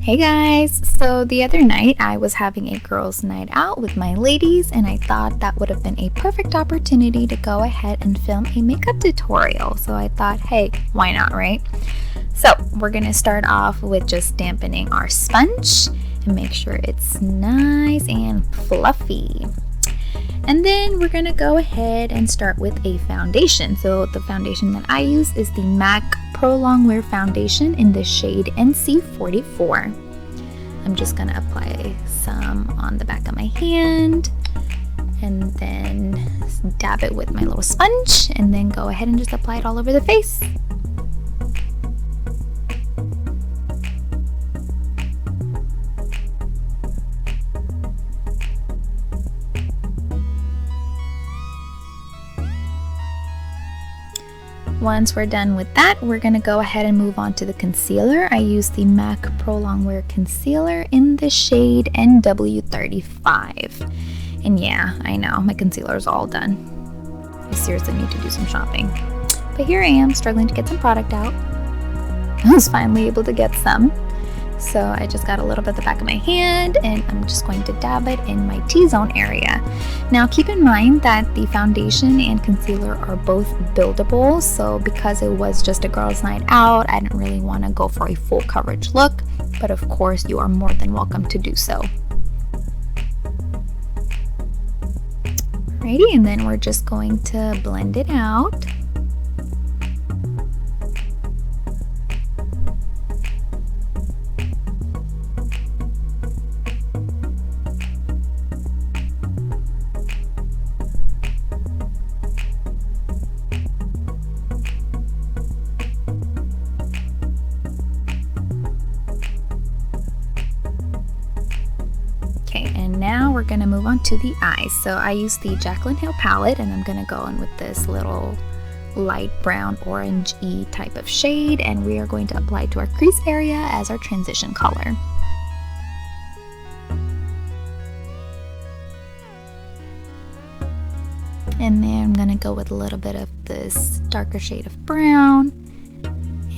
Hey guys! So the other night I was having a girls' night out with my ladies, and I thought that would have been a perfect opportunity to go ahead and film a makeup tutorial. So I thought, hey, why not, right? So we're gonna start off with just dampening our sponge and make sure it's nice and fluffy. And then we're gonna go ahead and start with a foundation. So the foundation that I use is the MAC Pro Longwear Foundation in the shade NC44. I'm just gonna apply some on the back of my hand and then dab it with my little sponge and then go ahead and just apply it all over the face. Once we're done with that, we're going to go ahead and move on to the concealer. I use the MAC Pro Longwear Concealer in the shade NW35. And yeah, I know, my concealer is all done. I seriously need to do some shopping. But here I am, struggling to get some product out. I was finally able to get some. So I just got a little bit at the back of my hand and I'm just going to dab it in my T-zone area. Now keep in mind that the foundation and concealer are both buildable, so because it was just a girls' night out, I didn't really want to go for a full coverage look, but of course you are more than welcome to do so. Alrighty, and then we're just going to blend it out. And now we're going to move on to the eyes. So I use the Jaclyn Hill palette and I'm going to go in with this little light brown orange-y type of shade, and we are going to apply to our crease area as our transition color. And then I'm going to go with a little bit of this darker shade of brown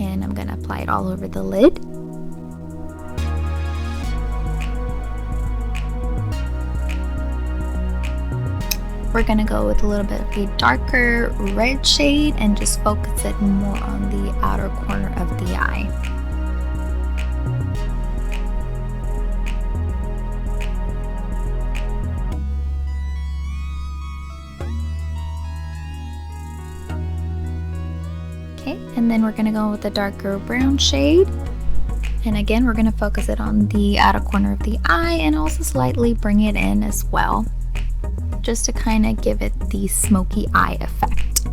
and I'm going to apply it all over the lid. We're going to go with a little bit of a darker red shade and just focus it more on the outer corner of the eye. Okay, and then we're going to go with a darker brown shade. And again, we're going to focus it on the outer corner of the eye and also slightly bring it in as well, just to kind of give it the smoky eye effect.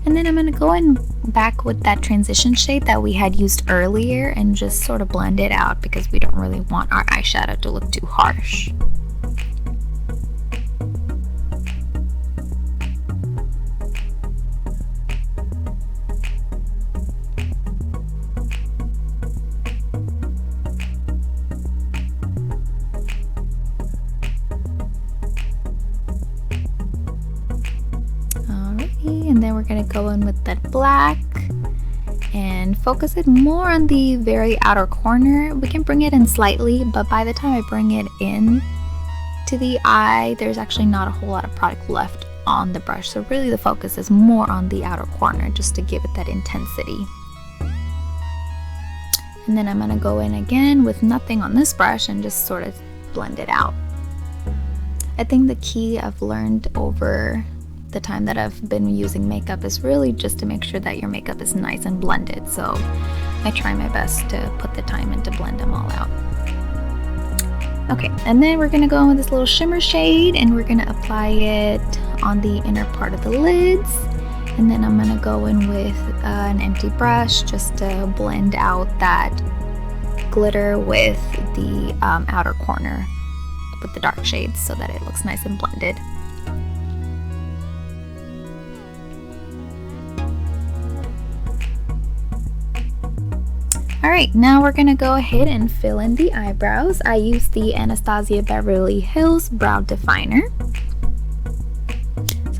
And then I'm going to go in back with that transition shade that we had used earlier and just sort of blend it out because we don't really want our eyeshadow to look too harsh. And then we're going to go in with that black and focus it more on the very outer corner. We can bring it in slightly, but by the time I bring it in to the eye, there's actually not a whole lot of product left on the brush. So really the focus is more on the outer corner just to give it that intensity. And then I'm going to go in again with nothing on this brush and just sort of blend it out. I think the key I've learned over the time that I've been using makeup is really just to make sure that your makeup is nice and blended. So I try my best to put the time in to blend them all out. Okay, and then we're going to go in with this little shimmer shade and we're going to apply it on the inner part of the lids. And then I'm going to go in with an empty brush just to blend out that glitter with the outer corner with the dark shades so that it looks nice and blended. Alright, now we're going to go ahead and fill in the eyebrows. I use the Anastasia Beverly Hills Brow Definer.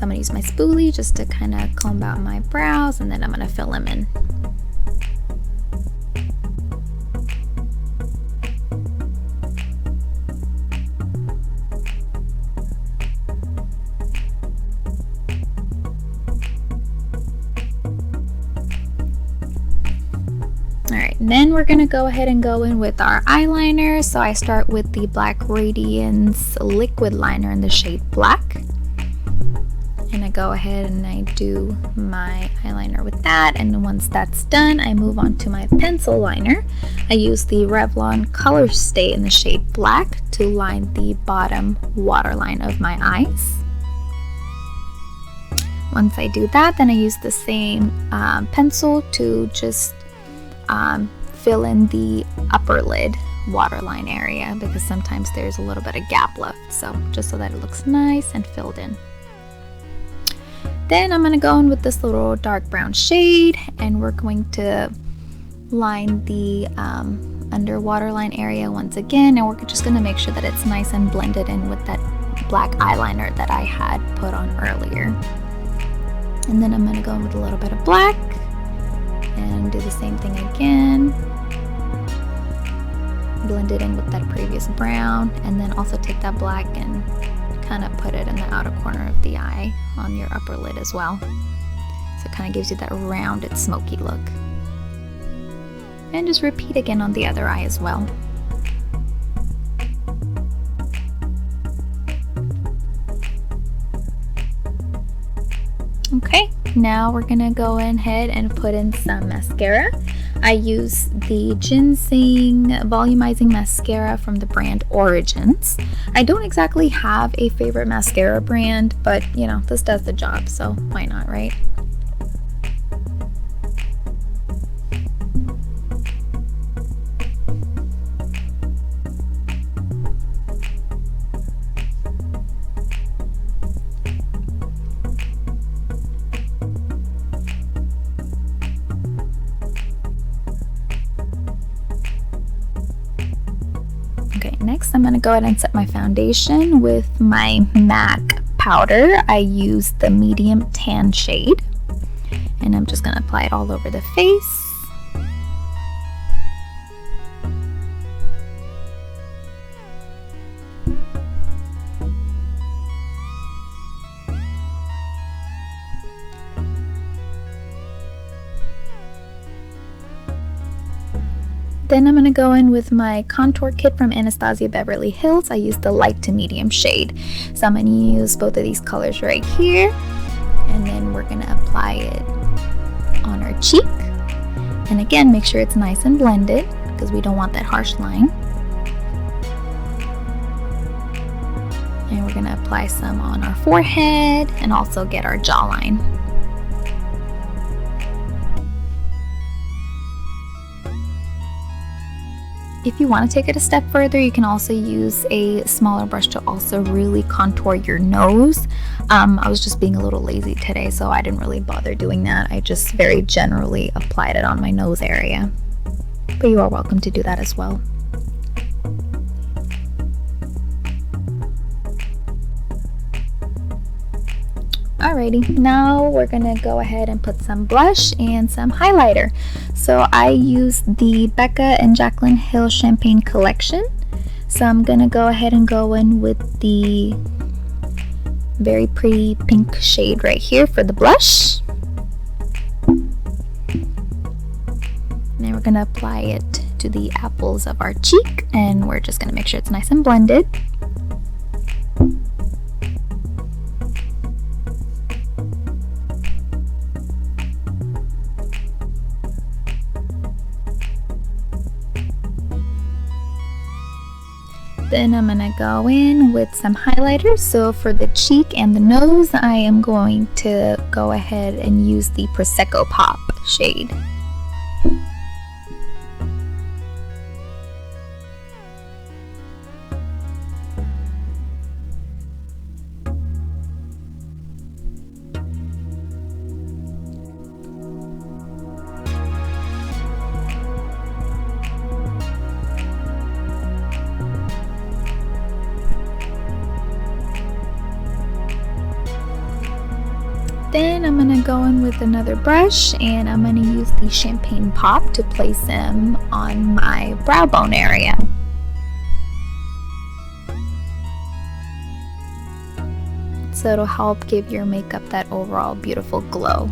So I'm gonna use my spoolie just to kind of comb out my brows, and then I'm gonna fill them in. Alright, then we're gonna go ahead and go in with our eyeliner. So I start with the Black Radiance liquid liner in the shade Black. And I go ahead and I do my eyeliner with that, and once that's done, I move on to my pencil liner. I use the Revlon Color Stay in the shade Black to line the bottom waterline of my eyes. Once I do that, then I use the same pencil to just fill in the upper lid waterline area, because sometimes there's a little bit of gap left, so just so that it looks nice and filled in. Then I'm going to go in with this little dark brown shade, and we're going to line the under waterline area once again, and we're just going to make sure that it's nice and blended in with that black eyeliner that I had put on earlier. And then I'm going to go in with a little bit of black and do the same thing again, blend it in with that previous brown, and then also take that black and kind of put it in the outer corner of the eye on your upper lid as well. So it kind of gives you that rounded smoky look. And just repeat again on the other eye as well. Okay, now we're gonna go ahead and put in some mascara. I use the Ginseng Volumizing Mascara from the brand Origins. I don't exactly have a favorite mascara brand, but you know, this does the job, so why not, right? Okay, next I'm going to go ahead and set my foundation with my MAC powder. I use the medium tan shade, and I'm just going to apply it all over the face. Then I'm going to go in with my contour kit from Anastasia Beverly Hills. I use the light to medium shade. So I'm going to use both of these colors right here. And then we're going to apply it on our cheek. And again, make sure it's nice and blended, because we don't want that harsh line. And we're going to apply some on our forehead and also get our jawline. If you want to take it a step further, you can also use a smaller brush to also really contour your nose. I was just being a little lazy today, so I didn't really bother doing that. I just very generally applied it on my nose area. But you are welcome to do that as well. Alrighty, now we're gonna go ahead and put some blush and some highlighter. So I use the Becca and Jaclyn Hill Champagne Collection. So I'm gonna go ahead and go in with the very pretty pink shade right here for the blush. Then we're gonna apply it to the apples of our cheek, and we're just gonna make sure it's nice and blended. Then I'm gonna go in with some highlighters. So for the cheek and the nose, I am going to go ahead and use the Prosecco Pop shade. Then I'm gonna go in with another brush and I'm gonna use the Champagne Pop to place them on my brow bone area. So it'll help give your makeup that overall beautiful glow.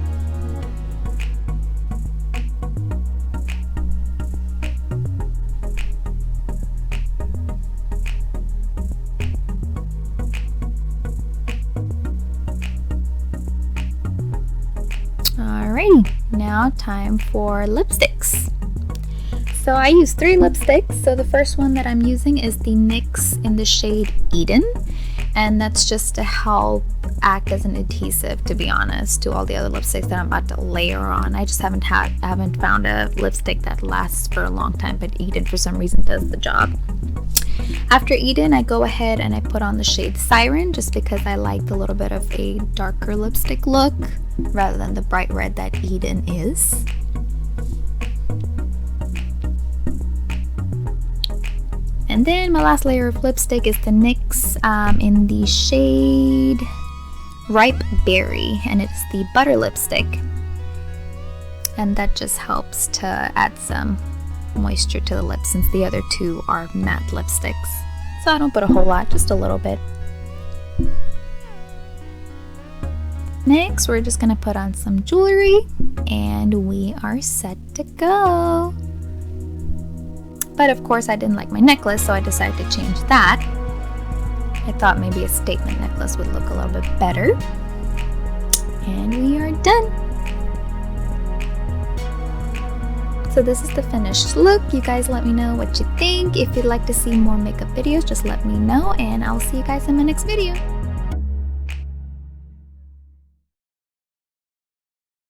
Alrighty, now time for lipsticks. So I use 3 lipsticks. So the first one that I'm using is the NYX in the shade Eden, and that's just to help act as an adhesive, to be honest, to all the other lipsticks that I'm about to layer on. I just haven't found a lipstick that lasts for a long time, but Eden for some reason does the job. After Eden, I go ahead and I put on the shade Siren, just because I like a little bit of a darker lipstick look rather than the bright red that Eden is. And then my last layer of lipstick is the NYX in the shade Ripe Berry, and it's the butter lipstick. And that just helps to add some moisture to the lips, since the other 2 are matte lipsticks. So I don't put a whole lot, just a little bit. Next, we're just gonna put on some jewelry and we are set to go. But of course I didn't like my necklace, so I decided to change that. I thought maybe a statement necklace would look a little bit better. And we are done. So this is the finished look. You guys let me know what you think. If you'd like to see more makeup videos, just let me know, and I'll see you guys in my next video.